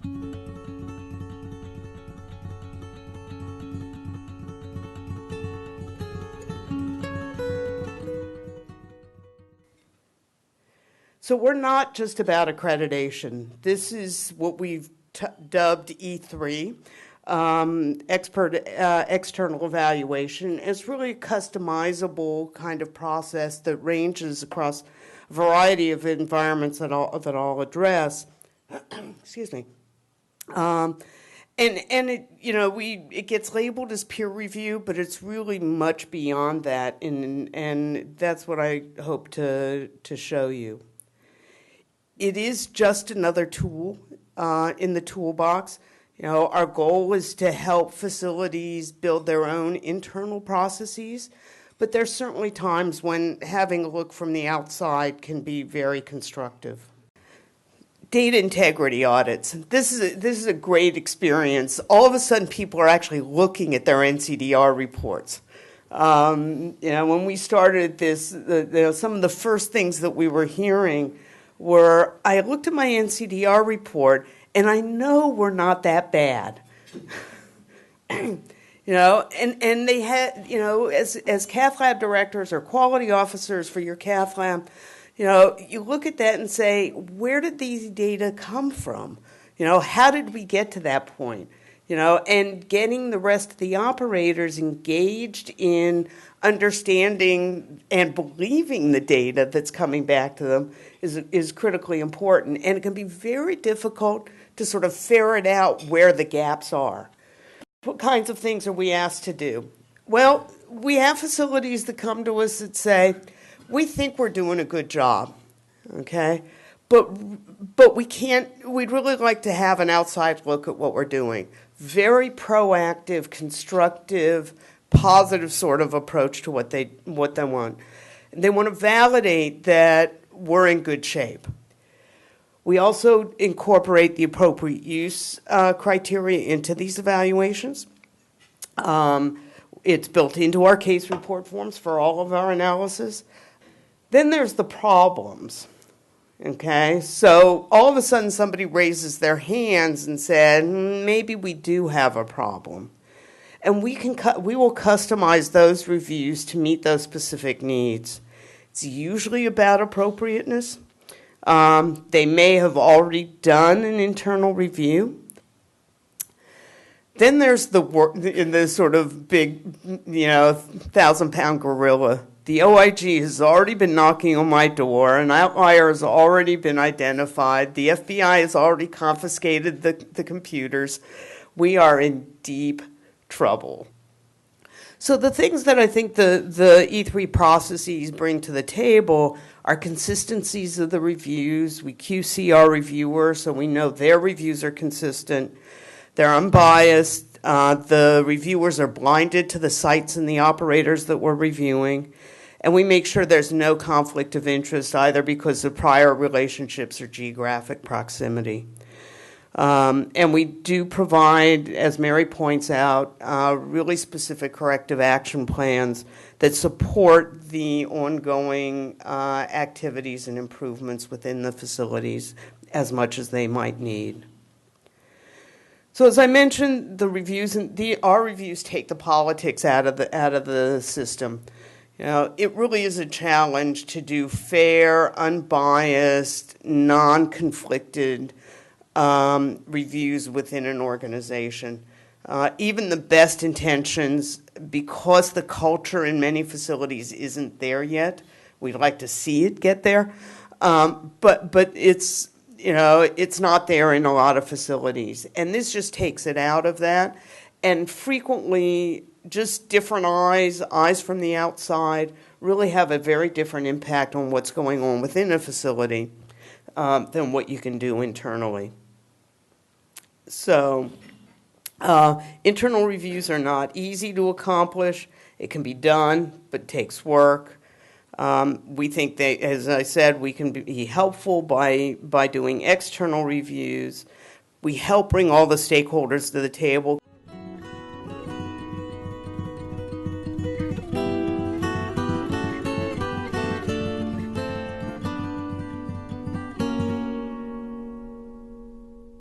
So we're not just about accreditation. This is what we've dubbed E3, external evaluation. It's really a customizable kind of process that ranges across a variety of environments that I'll address. Excuse me. And it, it gets labeled as peer review, but it's really much beyond that, and that's what I hope to show you. It is just another tool in the toolbox. Our goal is to help facilities build their own internal processes, but there's certainly times when having a look from the outside can be very constructive. Data integrity audits. This is a great experience. All of a sudden, people are actually looking at their NCDR reports. When we started this, some of the first things that we were hearing were, I looked at my NCDR report, and I know we're not that bad. And they had, as cath lab directors or quality officers for your cath lab, you look at that and say, where did these data come from? How did we get to that point? And getting the rest of the operators engaged in understanding and believing the data that's coming back to them is critically important. And it can be very difficult to sort of ferret out where the gaps are. What kinds of things are we asked to do? Well, we have facilities that come to us that say, we think we're doing a good job, okay? But we'd really like to have an outside look at what we're doing. Very proactive, constructive, positive sort of approach to what they want. They want to validate that we're in good shape. We also incorporate the appropriate use criteria into these evaluations. It's built into our case report forms for all of our analysis. Then there's the problems, okay? So all of a sudden somebody raises their hands and said, maybe we do have a problem. And we will customize those reviews to meet those specific needs. It's usually about appropriateness. They may have already done an internal review. Then there's the sort of big, 1,000-pound gorilla. The OIG has already been knocking on my door. An outlier has already been identified. The FBI has already confiscated the computers. We are in deep trouble. So the things that I think the E3 processes bring to the table are consistencies of the reviews. We QC our reviewers, so we know their reviews are consistent. They're unbiased. The reviewers are blinded to the sites and the operators that we're reviewing. And we make sure there's no conflict of interest either because of prior relationships or geographic proximity. And we do provide, as Mary points out, really specific corrective action plans that support the ongoing activities and improvements within the facilities as much as they might need. So as I mentioned, the reviews our reviews take the politics out of the system. It really is a challenge to do fair, unbiased, non-conflicted reviews within an organization. Even the best intentions, because the culture in many facilities isn't there yet, we'd like to see it get there, but it's not there in a lot of facilities. And this just takes it out of that. And frequently, just different eyes from the outside, really have a very different impact on what's going on within a facility than what you can do internally. So internal reviews are not easy to accomplish. It can be done, but takes work. We think that, as I said, we can be helpful by doing external reviews. We help bring all the stakeholders to the table